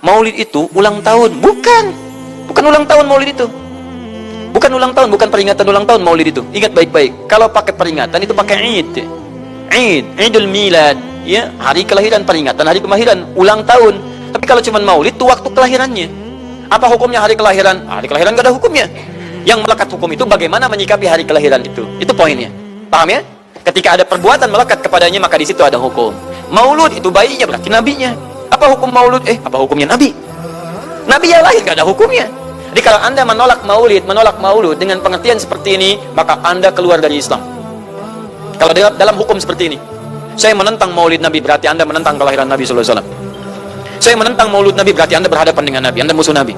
Maulid itu ulang tahun. Bukan ulang tahun maulid itu. Bukan ulang tahun, bukan peringatan ulang tahun maulid itu. Ingat baik-baik. Kalau pakai peringatan itu pakai Id. Idul Milad, ya, hari kelahiran, peringatan hari kelahiran, ulang tahun. Tapi kalau cuma maulid itu waktu kelahirannya. Apa hukumnya hari kelahiran? Hari kelahiran gak ada hukumnya. Yang melekat hukum itu bagaimana menyikapi hari kelahiran itu. Itu poinnya. Paham ya? Ketika ada perbuatan melekat kepadanya, maka di situ ada hukum. Maulud itu bayinya berarti nabinya. Apa hukum maulud? Apa hukumnya nabi? Nabi yang lahir gak ada hukumnya. Jadi kalau Anda menolak maulud dengan pengertian seperti ini, maka Anda keluar dari Islam. Kalau dalam hukum seperti ini, saya menentang maulid Nabi, berarti Anda menentang kelahiran Nabi sallallahu alaihi wasallam. Saya menentang maulud Nabi, berarti Anda berhadapan dengan Nabi, Anda musuh Nabi.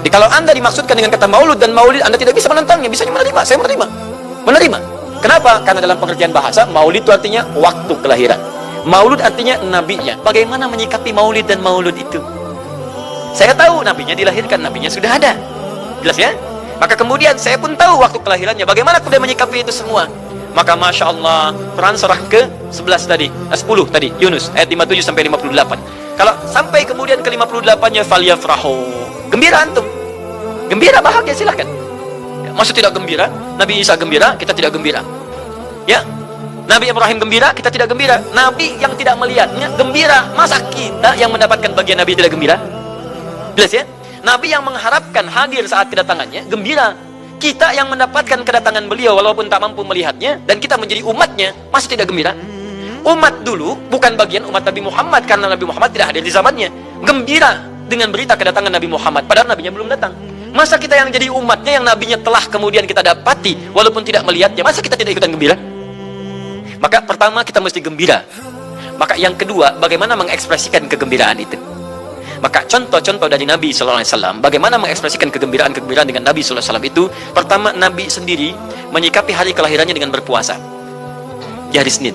Jadi kalau Anda dimaksudkan dengan kata maulud dan maulid, Anda tidak bisa menentangnya, bisanya menerima. Saya menerima. Kenapa? Karena dalam pengertian bahasa, maulid itu artinya waktu kelahiran. Maulud artinya nabinya. Bagaimana menyikapi maulid dan maulud itu? Saya tahu nabinya dilahirkan, nabinya sudah ada. Jelas ya? Maka kemudian saya pun tahu waktu kelahirannya. Bagaimana kemudian menyikapi itu semua? Maka Masya Allah, Quran surah ke-11 tadi, 10 tadi, Yunus, ayat 57 sampai 58. Kalau sampai kemudian ke 58-nya, falyafrahu. Gembira antum. Gembira, bahagia, silahkan. Maksud tidak gembira? Nabi Isa gembira, kita tidak gembira. Ya, Nabi Ibrahim gembira, kita tidak gembira. Nabi yang tidak melihatnya gembira. Masa kita yang mendapatkan bagian Nabi tidak gembira? Jelas ya? Nabi yang mengharapkan hadir saat kedatangannya gembira. Kita yang mendapatkan kedatangan beliau walaupun tak mampu melihatnya, dan kita menjadi umatnya, masa tidak gembira? Umat dulu bukan bagian umat Nabi Muhammad, karena Nabi Muhammad tidak hadir di zamannya. Gembira dengan berita kedatangan Nabi Muhammad, padahal nabinya belum datang. Masa kita yang jadi umatnya, yang nabinya telah kemudian kita dapati walaupun tidak melihatnya, masa kita tidak ikutan gembira? Maka pertama kita mesti gembira. Maka yang kedua, bagaimana mengekspresikan kegembiraan itu? Maka contoh-contoh dari Nabi sallallahu alaihi wasallam bagaimana mengekspresikan kegembiraan dengan Nabi sallallahu alaihi wasallam itu, pertama, Nabi sendiri menyikapi hari kelahirannya dengan berpuasa di hari Senin.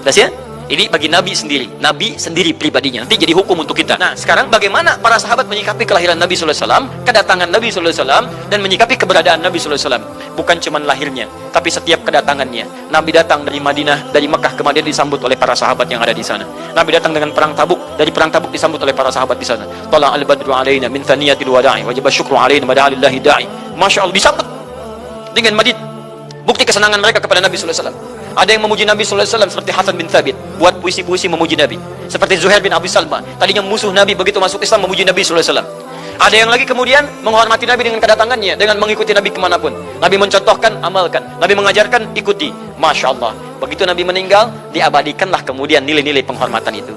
Jelas ya? Ini bagi Nabi sendiri pribadinya. Nanti jadi hukum untuk kita. Nah, sekarang bagaimana para sahabat menyikapi kelahiran Nabi sallallahu alaihi wasallam, kedatangan Nabi sallallahu alaihi wasallam, dan menyikapi keberadaan Nabi sallallahu alaihi wasallam. Bukan cuma lahirnya, tapi setiap kedatangannya. Nabi datang dari Madinah, dari Mekah ke Madinah, disambut oleh para sahabat yang ada di sana. Nabi datang dengan perang Tabuk, dari perang Tabuk disambut oleh para sahabat di sana. Tala al-badru alaina min thaniyatil wada'i wajib syukru alaina mada'alillahi da'i. Masya Allah, disambut dengan madid. Bukti kesenangan mereka kepada Nabi sallallahu alaihi wasallam. Ada yang memuji Nabi sallallahu alaihi wasallam seperti Hasan bin Thabit, buat puisi-puisi memuji Nabi. Seperti Zuhair bin Abi Salma, tadinya musuh Nabi, begitu masuk Islam memuji Nabi sallallahu alaihi wasallam. Ada yang lagi kemudian menghormati Nabi dengan kedatangannya, dengan mengikuti Nabi kemanapun. Nabi mencontohkan, amalkan. Nabi mengajarkan, ikuti. Masya Allah. Begitu Nabi meninggal, diabadikanlah kemudian nilai-nilai penghormatan itu.